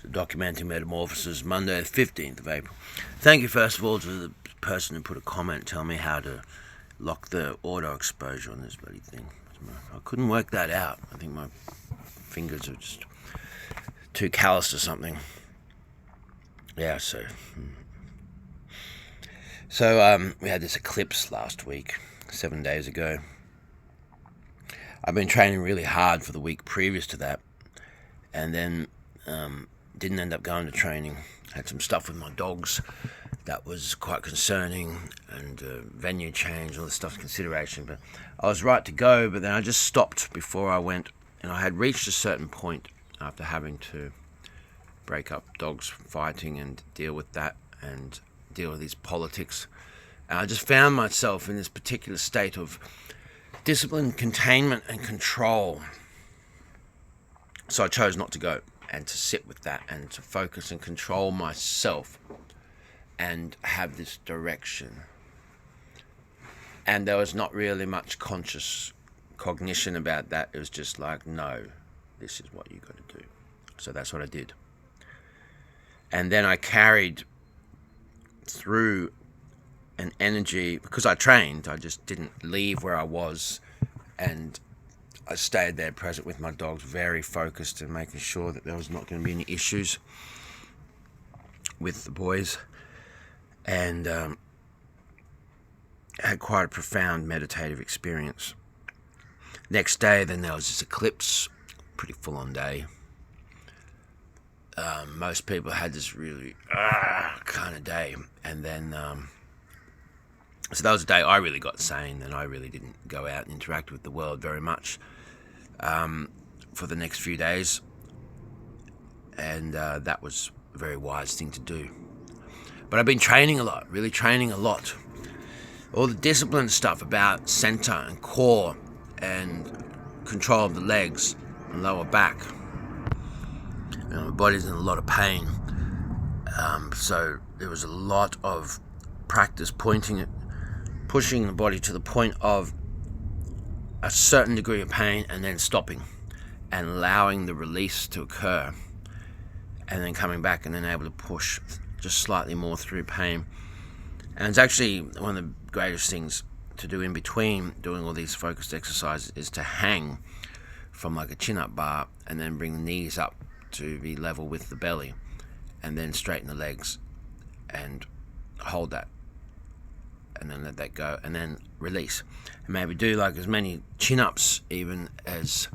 Documenting Metamorphosis, Monday the 15th of April. Thank you first of all to the person who put a comment telling me how to lock the auto exposure on this bloody thing. I couldn't work that out. I think my fingers are just too calloused or something. Yeah, so we had this eclipse last week, 7 days ago. I've been training really hard for the week previous to that, and then didn't end up going to training. Had some stuff with my dogs that was quite concerning, and venue change, all this stuff's consideration. But I was right to go, but then I just stopped before I went, and I had reached a certain point after having to break up dogs fighting and deal with that and deal with these politics. And I just found myself in this particular state of discipline, containment, and control. So I chose not to go and to sit with that and to focus and control myself and have this direction. And there was not really much conscious cognition about that. It was just like, no, this is what you got to do. So that's what I did. And then I carried through an energy, because I trained, I just didn't leave where I was, and I stayed there present with my dogs, very focused and making sure that there was not going to be any issues with the boys, and had quite a profound meditative experience. Next day, then there was this eclipse, pretty full-on day. Most people had this really kind of day, and then so that was a day I really got sane, and I really didn't go out and interact with the world very much for the next few days, and that was a very wise thing to do. But I've been training a lot, really training a lot. All the discipline stuff about center and core and control of the legs and lower back. You know, my body's in a lot of pain, so there was a lot of practice pushing the body to the point of a certain degree of pain and then stopping and allowing the release to occur, and then coming back and then able to push just slightly more through pain. And it's actually one of the greatest things to do in between doing all these focused exercises is to hang from like a chin-up bar and then bring the knees up to be level with the belly, and then straighten the legs and hold that, and then let that go, and then release, and maybe do like as many chin-ups even as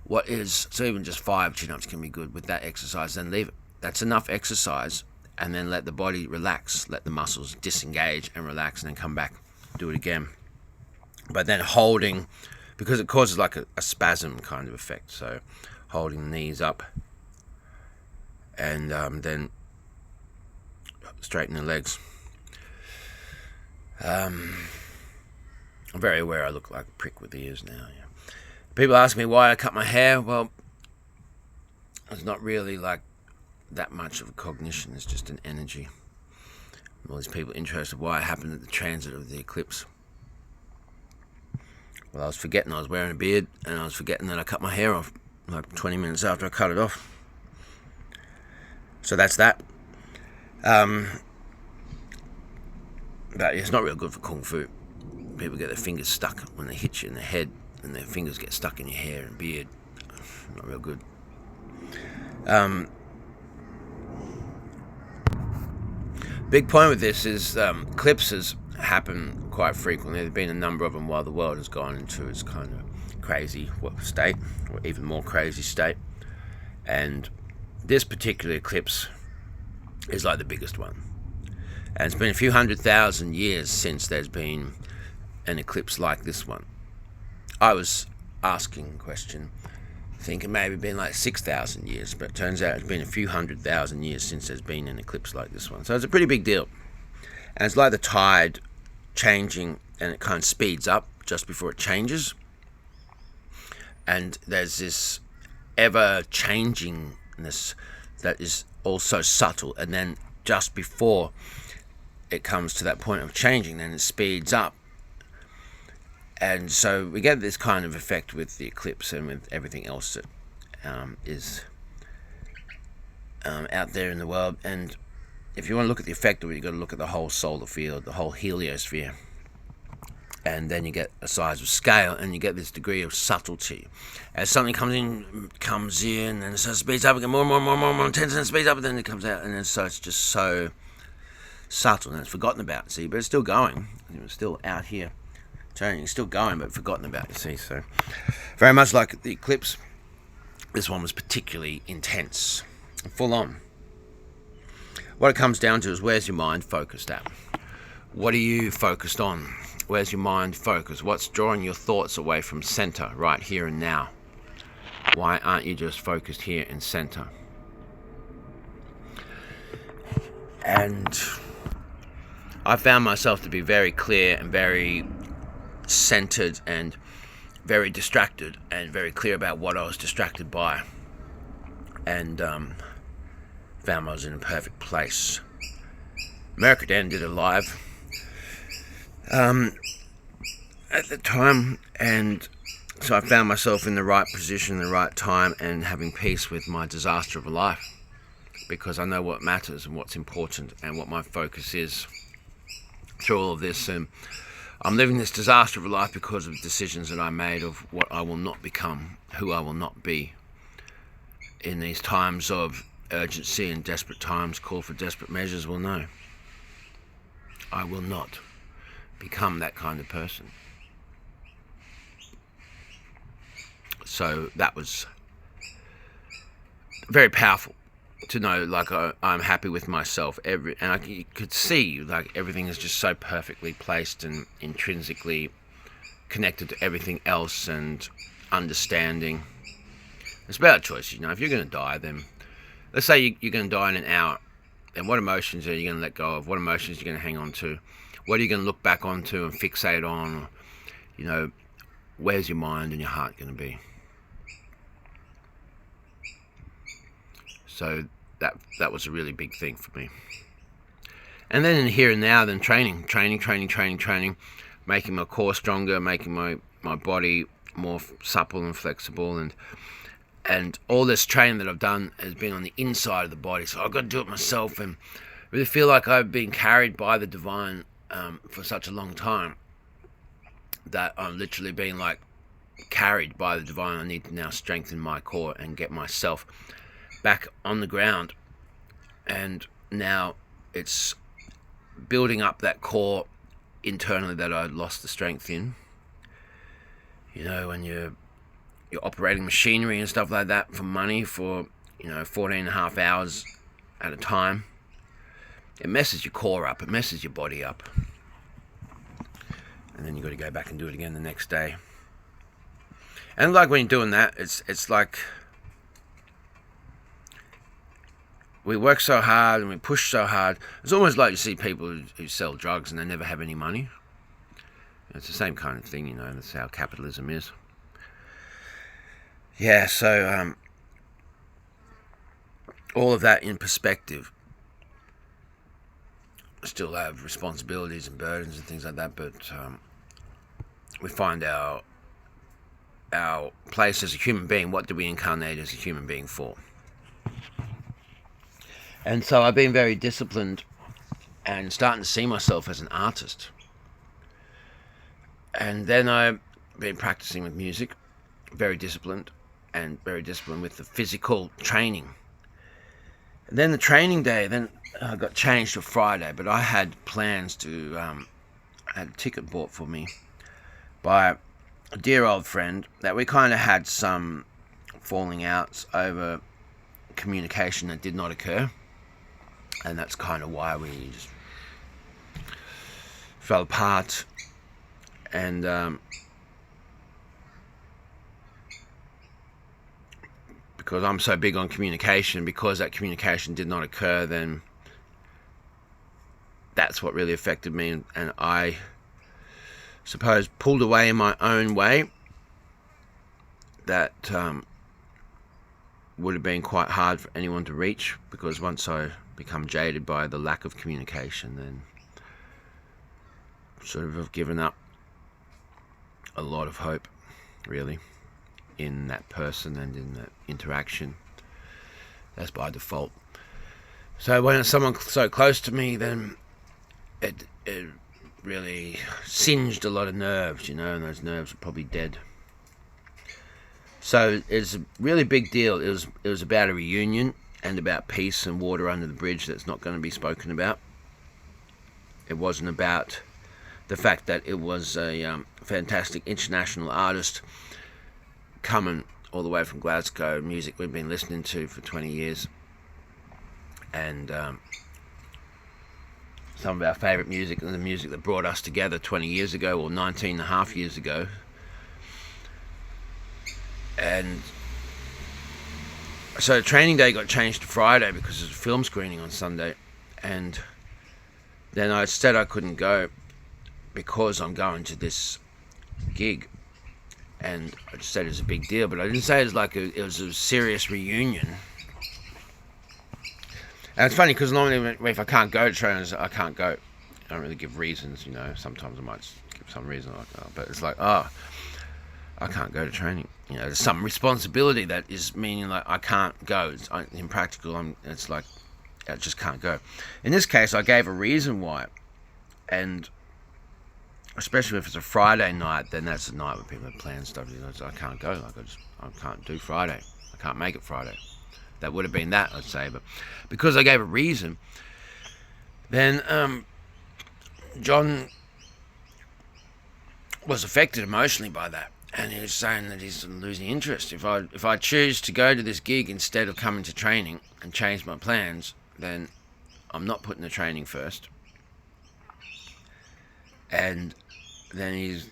what is, so even just 5 chin-ups can be good with that exercise. Then leave it, that's enough exercise, and then let the body relax, let the muscles disengage and relax, and then come back, do it again, but then holding, because it causes like a spasm kind of effect. So holding the knees up, and then straighten the legs. I'm very aware I look like a prick with ears now. Yeah. People ask me why I cut my hair. Well, it's not really like that much of a cognition. It's just an energy. All these people interested why it happened at the transit of the eclipse. Well, I was forgetting I was wearing a beard, and I was forgetting that I cut my hair off like 20 minutes after I cut it off. So that's that. But it's not real good for Kung Fu. People get their fingers stuck when they hit you in the head, and their fingers get stuck in your hair and beard. Not real good. Big point with this is eclipses happen quite frequently. There have been a number of them while the world has gone into its kind of crazy state, or even more crazy state. And this particular eclipse is like the biggest one. And it's been a few 100,000 years since there's been an eclipse like this one. I was asking a question, thinking maybe it's been like 6,000 years, but it turns out it's been a few 100,000 years since there's been an eclipse like this one. So it's a pretty big deal. And it's like the tide changing, and it kind of speeds up just before it changes. And there's this ever-changingness that is also subtle, and then just before it comes to that point of changing, then it speeds up. And so we get this kind of effect with the eclipse and with everything else that is out there in the world. And if you want to look at the effect of it, you've got to look at the whole solar field, the whole heliosphere. And then you get a size of scale, and you get this degree of subtlety. As something comes in, and so it speeds up again, more intense, and it speeds up, and then it comes out, and then so it's just so subtle, and it's forgotten about, see, but it's still going. It's still out here turning, it's still going, but forgotten about, you see. So very much like the eclipse, this one was particularly intense, full on. What it comes down to is, where's your mind focused at? What are you focused on? Where's your mind focused? What's drawing your thoughts away from center, right here and now? Why aren't you just focused here in center? And I found myself to be very clear and very centered and very distracted, and very clear about what I was distracted by. And found I was in a perfect place. America Dan did a live at the time, and so I found myself in the right position, the right time, and having peace with my disaster of a life, because I know what matters and what's important and what my focus is through all of this. And I'm living this disaster of a life because of decisions that I made of what I will not become, who I will not be. In these times of urgency and desperate times call for desperate measures, will know I will not become that kind of person. So that was very powerful to know, like, I'm happy with myself. You could see, like, everything is just so perfectly placed and intrinsically connected to everything else, and understanding. It's about a choice, you know. If you're going to die, then let's say you're going to die in an hour, then what emotions are you going to let go of? What emotions are you going to hang on to? What are you going to look back onto and fixate on? You know, where's your mind and your heart going to be? So that was a really big thing for me. And then in the here and now, then training, making my core stronger, making my body more supple and flexible, and all this training that I've done has been on the inside of the body. So I've got to do it myself, and really feel like I've been carried by the divine for such a long time, that I'm literally being like carried by the divine. I need to now strengthen my core and get myself back on the ground. And now it's building up that core internally that I lost the strength in. You know, when you're operating machinery and stuff like that for money for, 14 and a half hours at a time, it messes your core up, it messes your body up. And then you've got to go back and do it again the next day. And like when you're doing that, it's like we work so hard and we push so hard. It's almost like you see people who sell drugs and they never have any money. It's the same kind of thing, that's how capitalism is. Yeah, so all of that in perspective. Still have responsibilities and burdens and things like that, but we find our place as a human being. What do we incarnate as a human being for? And so I've been very disciplined and starting to see myself as an artist. And then I've been practicing with music, very disciplined, and very disciplined with the physical training. And then the training day, then I got changed to Friday, but I had plans to, I had a ticket bought for me by a dear old friend that we kind of had some falling outs over communication that did not occur. And that's kind of why we just fell apart. And because I'm so big on communication, because that communication did not occur, then that's what really affected me. And I suppose pulled away in my own way. That would have been quite hard for anyone to reach, because once I become jaded by the lack of communication, then sort of have given up a lot of hope, really, in that person and in that interaction. That's by default. So when it's someone so close to me, then it really singed a lot of nerves, and those nerves are probably dead. So it's a really big deal. It was about a reunion and about peace and water under the bridge that's not going to be spoken about. It wasn't about the fact that it was a fantastic international artist coming all the way from Glasgow, music we've been listening to for 20 years. And some of our favourite music and the music that brought us together 20 years ago or 19 and a half years ago. And so training day got changed to Friday because there's a film screening on Sunday. And then I said I couldn't go because I'm going to this gig. And I just said it was a big deal, but I didn't say it was like it was a serious reunion. And it's funny because normally if I can't go to trainers, I can't go. I don't really give reasons, Sometimes I might give some reason, but it's like, I can't go to training. There's some responsibility that is meaning like I can't go. It's impractical. It's like I just can't go. In this case, I gave a reason why, and especially if it's a Friday night, then that's the night when people have planned stuff. So I can't go. I can't do Friday. I can't make it Friday. That would have been that, I'd say. But because I gave a reason, then John was affected emotionally by that. And he was saying that he's losing interest. If I choose to go to this gig instead of coming to training and change my plans, then I'm not putting the training first. And then he's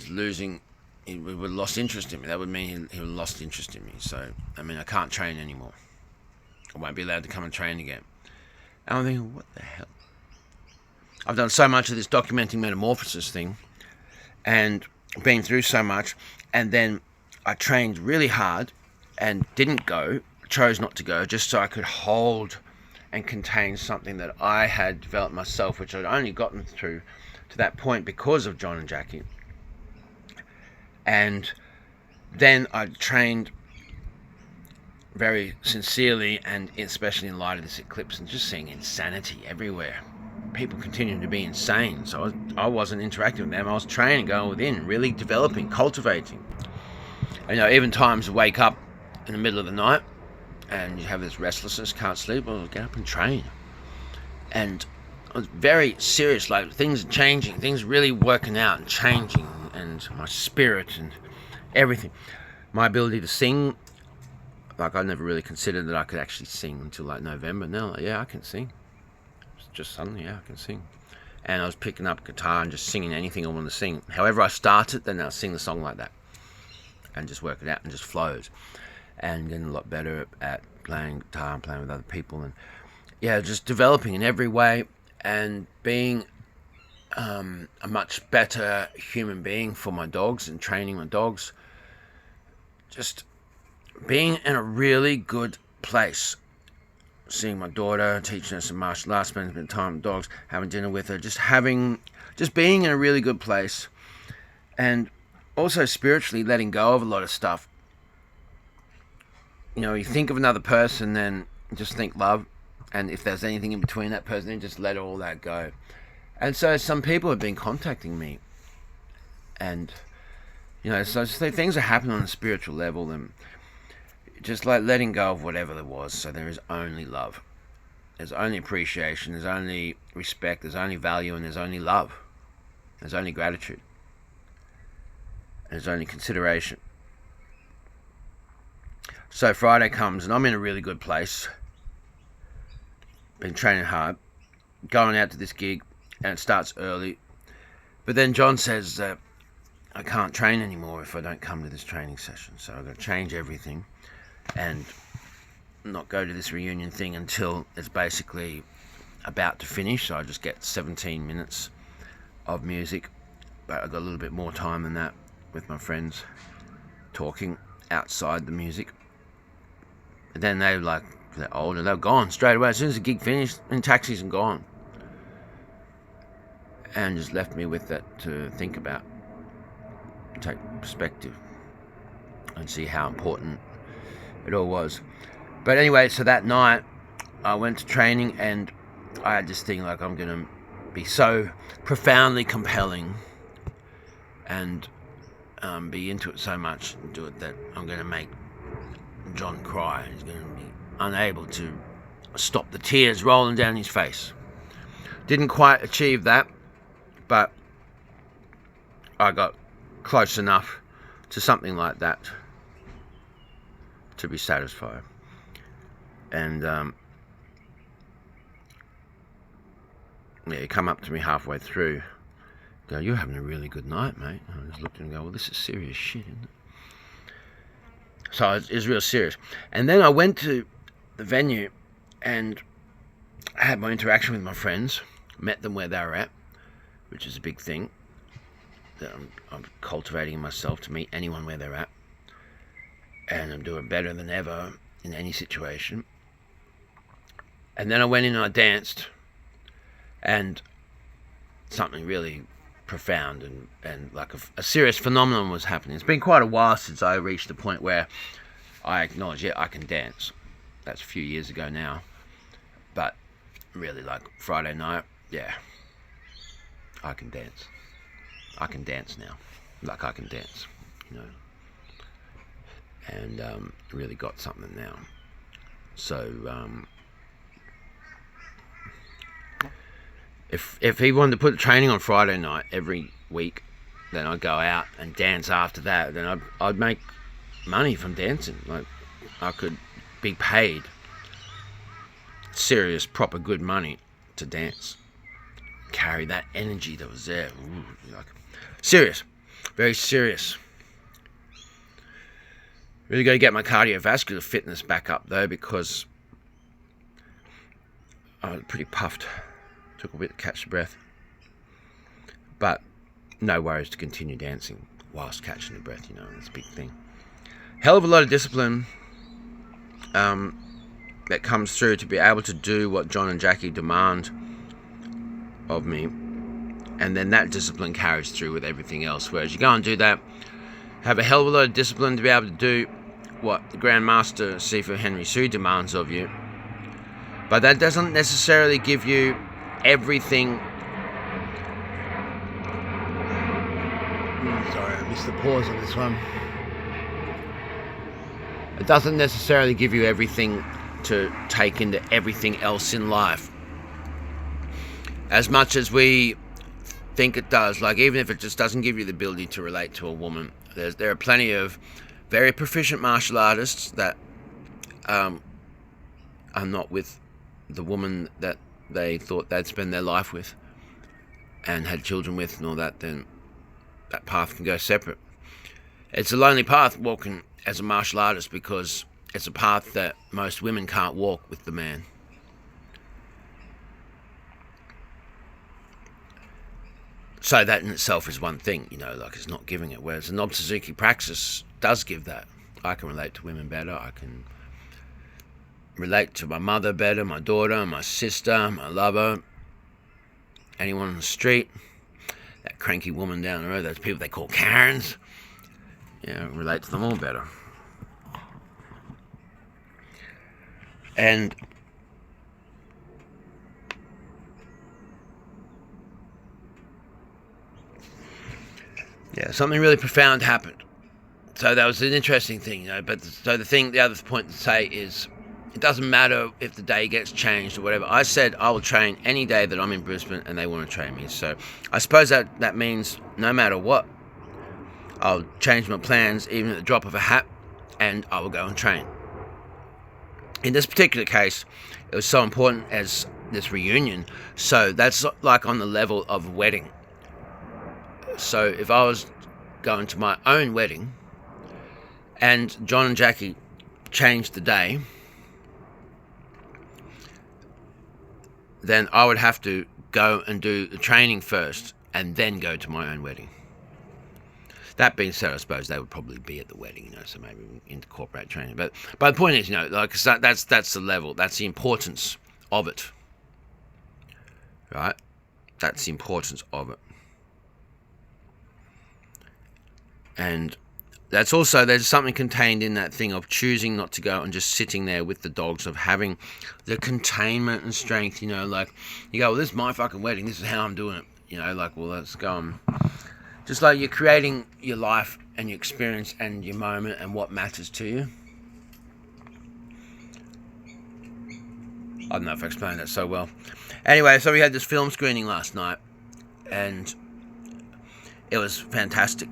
losing. He would have lost interest in me. That would mean he would have lost interest in me. So, I can't train anymore. I won't be allowed to come and train again. And I'm thinking, what the hell? I've done so much of this documenting Metamorphosis thing and been through so much. And then I trained really hard and didn't go, chose not to go, just so I could hold and contain something that I had developed myself, which I'd only gotten through to that point because of John and Jackie. And then I trained very sincerely, and especially in light of this eclipse, and just seeing insanity everywhere. People continuing to be insane. So I wasn't interacting with them. I was training, going within, really developing, cultivating. And, even times to wake up in the middle of the night and you have this restlessness, can't sleep, well, get up and train. And I was very serious, like things are changing, things really working out and changing, and my spirit and everything. My ability to sing, like I never really considered that I could actually sing until like November. Now, like, yeah, I can sing. It's just suddenly, yeah, I can sing. And I was picking up guitar and just singing anything I want to sing. However I start it, then I'll sing the song like that. And just work it out and just flows. And getting a lot better at playing guitar and playing with other people. And yeah, just developing in every way and being a much better human being for my dogs and training my dogs. Just being in a really good place. Seeing my daughter, teaching her some martial arts, spending a bit of time with dogs, having dinner with her, just being in a really good place. And also spiritually letting go of a lot of stuff. You think of another person, then just think love. And if there's anything in between that person, then just let all that go. And so some people have been contacting me. And, so things are happening on a spiritual level. And just like letting go of whatever there was. So there is only love. There's only appreciation. There's only respect. There's only value. And there's only love. There's only gratitude. And there's only consideration. So Friday comes and I'm in a really good place. Been training hard. Going out to this gig. And it starts early. But then John says that I can't train anymore if I don't come to this training session. So I've got to change everything. And not go to this reunion thing until it's basically about to finish. So I just get 17 minutes of music. But I've got a little bit more time than that with my friends talking outside the music. And then they're older, they're gone straight away. As soon as the gig finished, in taxis and gone. And just left me with that to think about, take perspective, and see how important it all was. But anyway, so that night, I went to training, and I had this thing like I'm going to be so profoundly compelling and be into it so much and do it that I'm going to make John cry. He's going to be unable to stop the tears rolling down his face. Didn't quite achieve that, but I got close enough to something like that to be satisfied. And he come up to me halfway through, go, "You're having a really good night, mate." And I just looked at him and go, "Well, this is serious shit, isn't it?" So it was real serious. And then I went to the venue and I had my interaction with my friends, met them where they were at, which is a big thing that I'm cultivating in myself, to meet anyone where they're at. And I'm doing better than ever in any situation. And then I went in and I danced, and something really profound and like a serious phenomenon was happening. It's been quite a while since I reached the point where I acknowledge, yeah, I can dance. That's a few years ago now. But really, like Friday night, yeah, I can dance. I can dance now. Like I can dance, you know. And really got something now. So if he wanted to put the training on Friday night every week, then I'd go out and dance after that. Then I'd make money from dancing. Like I could be paid serious, proper, good money to dance. Carry that energy that was there. Ooh, like serious, very serious. Really got to get my cardiovascular fitness back up though, because I was pretty puffed. Took a bit to catch the breath. But no worries to continue dancing whilst catching the breath, you know, it's a big thing. Hell of a lot of discipline that comes through to be able to do what John and Jackie demand of me. And then that discipline carries through with everything else. Whereas you go and do that, have a hell of a lot of discipline to be able to do what the Grandmaster Sifu Henry Sue demands of you. But that doesn't necessarily give you everything. Sorry, I missed the pause on this one. It doesn't necessarily give you everything to take into everything else in life, as much as we think it does. Like, even if it just doesn't give you the ability to relate to a woman, there are plenty of very proficient martial artists that are not with the woman that they thought they'd spend their life with and had children with and all that. Then that path can go separate. It's a lonely path walking as a martial artist, because it's a path that most women can't walk with the man. So that in itself is one thing, you know, like it's not giving it. Whereas the Nobbs Suzuki Praxis does give that. I can relate to women better. I can relate to my mother better, my daughter, my sister, my lover, anyone on the street, that cranky woman down the road, those people they call Karens. Yeah, relate to them all better. And yeah, something really profound happened. So that was an interesting thing, you know. But the other point to say is, it doesn't matter if the day gets changed or whatever. I said I will train any day that I'm in Brisbane and they want to train me. So I suppose that means no matter what, I'll change my plans even at the drop of a hat, and I will go and train. In this particular case, it was so important as this reunion. So that's like on the level of a wedding. So if I was going to my own wedding and John and Jackie changed the day, then I would have to go and do the training first and then go to my own wedding. That being said, I suppose they would probably be at the wedding, you know, so maybe we incorporate training. But the point is, you know, like that's the level, that's the importance of it, right? That's the importance of it. And there's something contained in that thing of choosing not to go and just sitting there with the dogs, of having the containment and strength, like you go, well, this is my fucking wedding, this is how I'm doing it, like, well, let's go and just like you're creating your life and your experience and your moment and what matters to you. I don't know if I explained that so well. Anyway, so we had this film screening last night, and it was fantastic.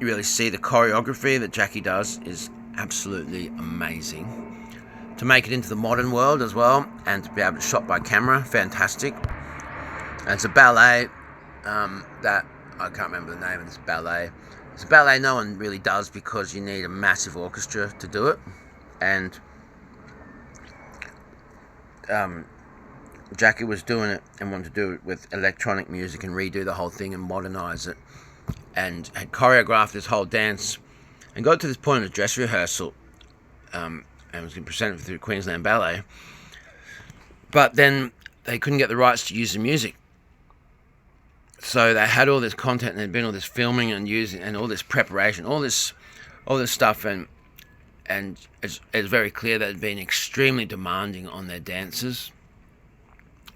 You really see the choreography that Jackie does is absolutely amazing. To make it into the modern world as well, and to be able to shot by camera, fantastic. And it's a ballet that, I can't remember the name of this ballet. It's a ballet no one really does because you need a massive orchestra to do it. And Jackie was doing it and wanted to do it with electronic music and redo the whole thing and modernise it, and had choreographed this whole dance and got to this point of dress rehearsal, and was going to present it through Queensland Ballet, but then they couldn't get the rights to use the music, so they had all this content and there'd been all this filming and using and all this preparation, all this stuff, and it's very clear that it had been extremely demanding on their dancers.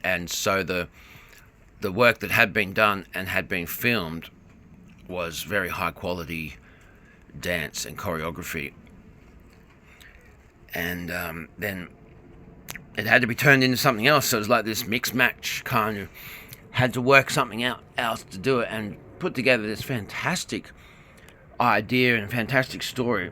And so the work that had been done and had been filmed was very high quality dance and choreography. And then it had to be turned into something else. So it was like this mix match kind of, had to work something else to do it and put together this fantastic idea and fantastic story,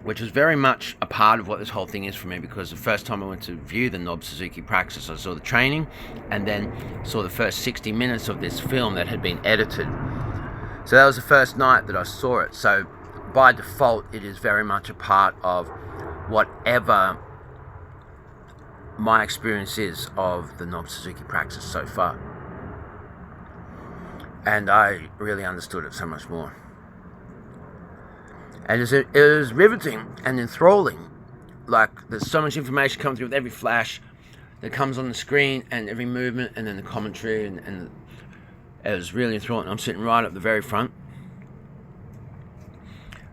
which was very much a part of what this whole thing is for me, because the first time I went to view the Nobbs Suzuki Praxis, I saw the training and then saw the first 60 minutes of this film that had been edited. So that was the first night that I saw it. So by default, it is very much a part of whatever my experience is of the Nobbs Suzuki Praxis so far. And I really understood it so much more. And it was riveting and enthralling. Like, there's so much information coming through with every flash that comes on the screen and every movement, and then the commentary, and it was really enthralling. I'm sitting right up the very front,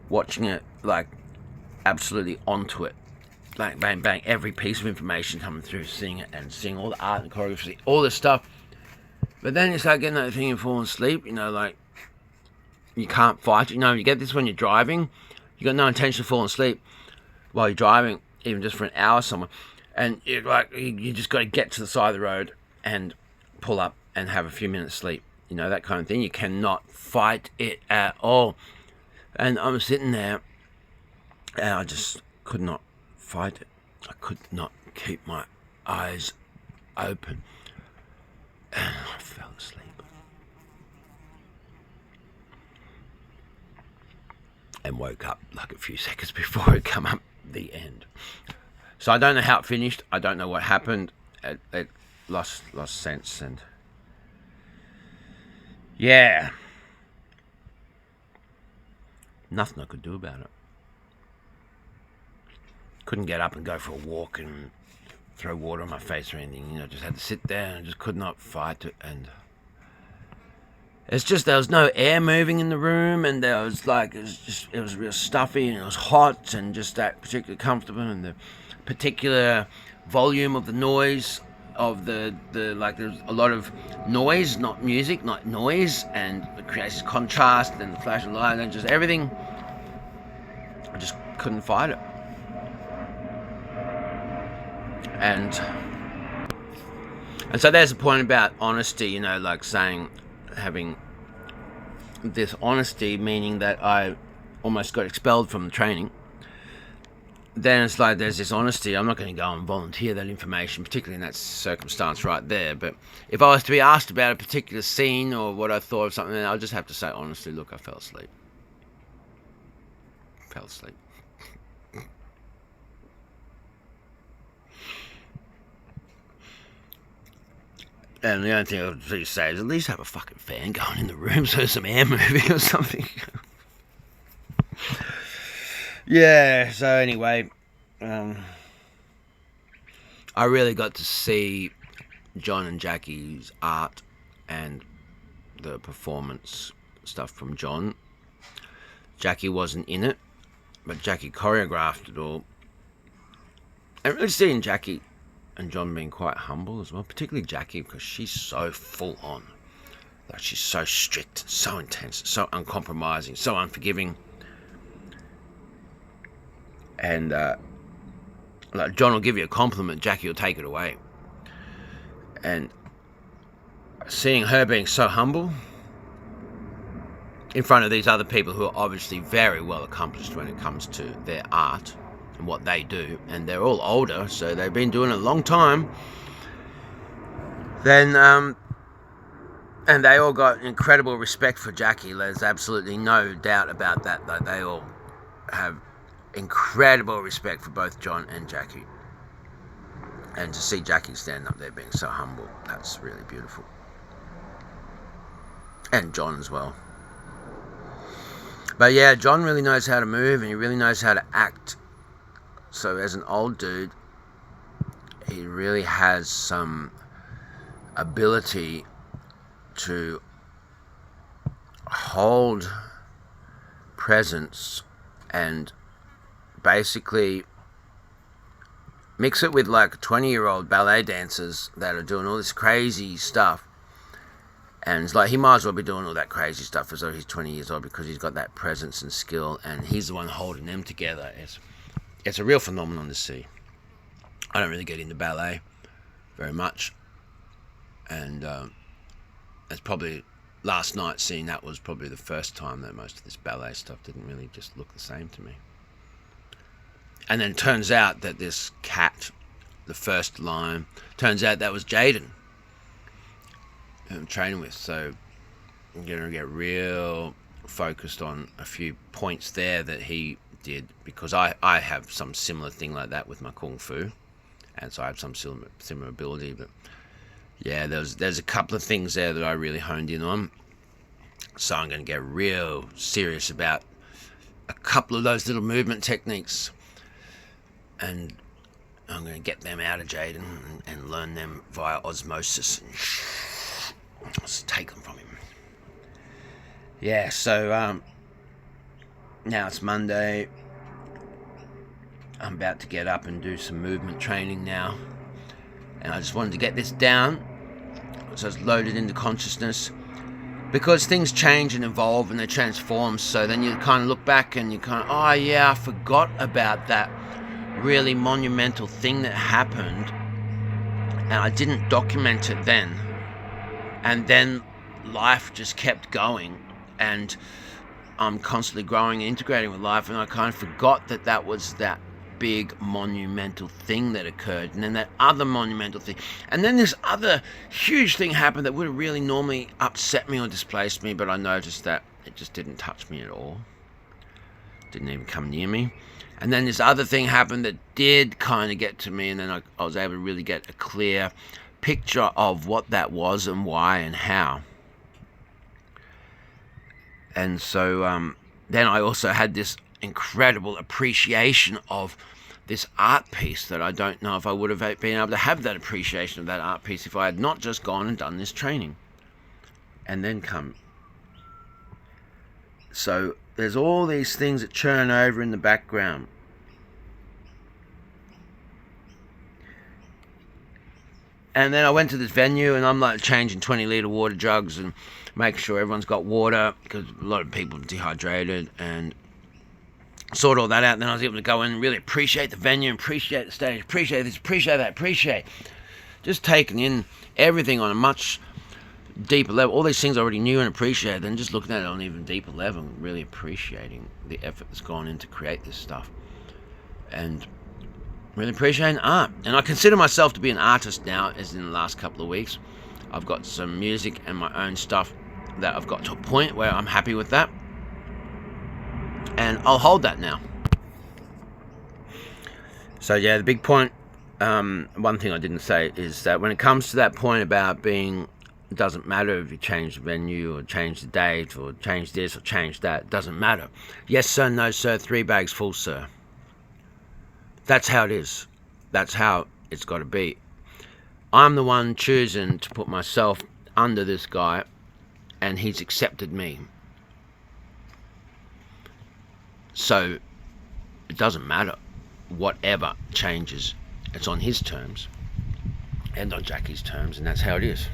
watching it, like, absolutely onto it. Like, bang, bang, every piece of information coming through, seeing it, and seeing all the art and choreography, all this stuff. But then you start getting that thing and falling asleep, like, you can't fight it. You get this when you're driving. You got no intention of falling asleep while you're driving, even just for an hour somewhere. And you're like, you just got to get to the side of the road and pull up and have a few minutes sleep. That kind of thing. You cannot fight it at all. And I'm sitting there, and I just could not fight it. I could not keep my eyes open. And I fell asleep. And woke up like a few seconds before it come up the end. So I don't know how it finished. I don't know what happened. It lost sense, and yeah, nothing I could do about it. Couldn't get up and go for a walk and throw water on my face or anything. Just had to sit there and just could not fight it. And it's just, there was no air moving in the room, and there was like, it was real stuffy, and it was hot, and just that particularly comfortable, and the particular volume of the noise of the like, there's a lot of noise, not music, not noise, and it creates this contrast, and the flash of light, and just everything. I just couldn't fight it. And so there's a point about honesty, like saying, having this honesty, meaning that I almost got expelled from the training. Then it's like, there's this honesty. I'm not going to go and volunteer that information, particularly in that circumstance right there. But if I was to be asked about a particular scene or what I thought of something, then I'll just have to say honestly, look, I fell asleep. And the only thing I would really say is at least have a fucking fan going in the room so there's some air moving or something. Yeah, so anyway, I really got to see John and Jackie's art and the performance stuff from John Jackie wasn't in it, but Jackie choreographed it all. And really seeing Jackie and John being quite humble as well, particularly Jackie, because she's so full on. Like, she's so strict, so intense, so uncompromising, so unforgiving. And like, John will give you a compliment, Jackie will take it away. And seeing her being so humble in front of these other people who are obviously very well accomplished when it comes to their art and what they do, and they're all older, so they've been doing it a long time, then and they all got incredible respect for Jackie. There's absolutely no doubt about that. Like, they all have incredible respect for both John and Jackie. And to see Jackie stand up there being so humble, that's really beautiful. And John as well. But yeah, John really knows how to move, and he really knows how to act. So as an old dude, he really has some ability to hold presence and basically mix it with like 20-year-old ballet dancers that are doing all this crazy stuff. And it's like, he might as well be doing all that crazy stuff as though he's 20 years old, because he's got that presence and skill, and he's the one holding them together. It's a real phenomenon to see. I don't really get into ballet very much, and it's probably, last night seeing that was probably the first time that most of this ballet stuff didn't really just look the same to me. And then it turns out that this cat, the first line, turns out that was Jaden who I'm training with. So I'm going to get real focused on a few points there that he did, because I have some similar thing like that with my Kung Fu, and so I have some similar ability. But yeah, there's a couple of things there that I really honed in on. So I'm going to get real serious about a couple of those little movement techniques, and I'm going to get them out of Jaden and learn them via osmosis and just take them from him. Yeah, so now it's Monday. I'm about to get up and do some movement training now, and I just wanted to get this down so it's loaded into consciousness, because things change and evolve and they transform. So then you kind of look back and you kind of, oh yeah, I forgot about that really monumental thing that happened, and I didn't document it then. And then life just kept going, and I'm constantly growing and integrating with life, and I kind of forgot that that was that big monumental thing that occurred, and then that other monumental thing, and then this other huge thing happened that would have really normally upset me or displaced me, but I noticed that it just didn't touch me at all, didn't even come near me. And then this other thing happened that did kind of get to me, and then I was able to really get a clear picture of what that was and why and how. And so then I also had this incredible appreciation of this art piece that I don't know if I would have been able to have that appreciation of that art piece if I had not just gone and done this training and then come. So there's all these things that churn over in the background. And then I went to this venue, and I'm like changing 20-litre water jugs and making sure everyone's got water, because a lot of people are dehydrated, and sort all that out. And then I was able to go in and really appreciate the venue, appreciate the stage, appreciate this, appreciate that, appreciate. Just taking in everything on a much deeper level. All these things I already knew and appreciated, and just looking at it on an even deeper level, really appreciating the effort that's gone in to create this stuff. And really appreciating art. And I consider myself to be an artist now, as in the last couple of weeks. I've got some music and my own stuff that I've got to a point where I'm happy with that. And I'll hold that now. So yeah, the big point, one thing I didn't say is that when it comes to that point about being, it doesn't matter if you change the venue or change the date or change this or change that, it doesn't matter. Yes sir, no sir, 3 bags full sir. That's how it is. That's how it's got to be. I'm the one choosing to put myself under this guy, and he's accepted me. So it doesn't matter. Whatever changes, it's on his terms and on Jackie's terms, and that's how it is.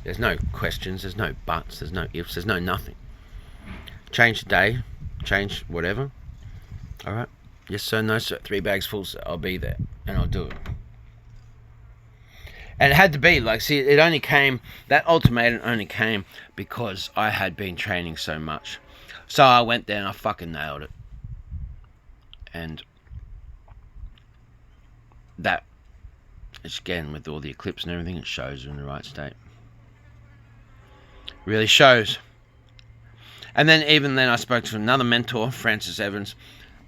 There's no questions, there's no buts, there's no ifs, there's no nothing. Change the day, change whatever. Alright? Yes sir, no sir, 3 bags full sir, I'll be there, and I'll do it. And it had to be, like, see, it only came, that ultimatum only came because I had been training so much. So I went there and I fucking nailed it. And that, again, with all the eclipse and everything, it shows you're in the right state. Really shows. And then even then I spoke to another mentor, Francis Evans.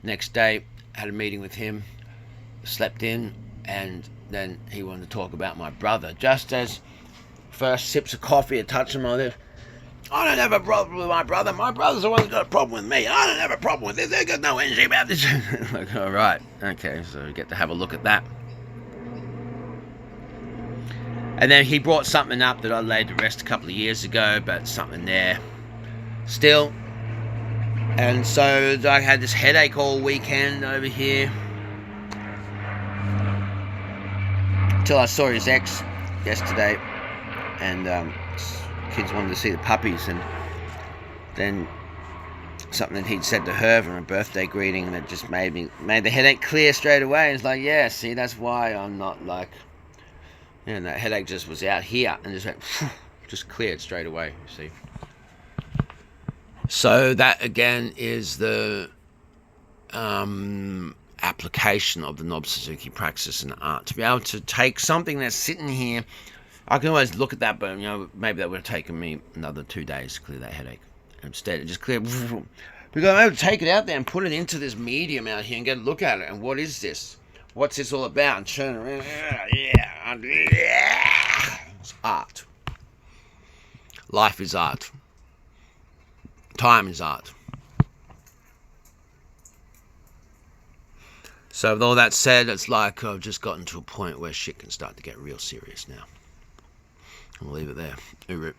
Next day, had a meeting with him, slept in, and then he wanted to talk about my brother. Just as first sips of coffee, a touch of my lips. I don't have a problem with my brother. My brother's the one that's got a problem with me. I don't have a problem with this. They've got no energy about this. Like, all right. Okay, so we get to have a look at that. And then he brought something up that I laid to rest a couple of years ago, but something there still. And so I had this headache all weekend over here. Till I saw his ex yesterday. And kids wanted to see the puppies. And then something that he'd said to her from a birthday greeting that just made the headache clear straight away. It's like, yeah, see, that's why I'm not like... And that headache just was out here and just went, just cleared straight away, you see. So that again is the application of the Nobbs Suzuki Praxis and art. To be able to take something that's sitting here, I can always look at that, but maybe that would have taken me another 2 days to clear that headache. Instead, it just cleared. Because I'm able to take it out there and put it into this medium out here and get a look at it. And what is this? What's this all about? And turn around. Yeah. It's art. Life is art. Time is art. So with all that said, it's like I've just gotten to a point where shit can start to get real serious now. I'll leave it there. Uru.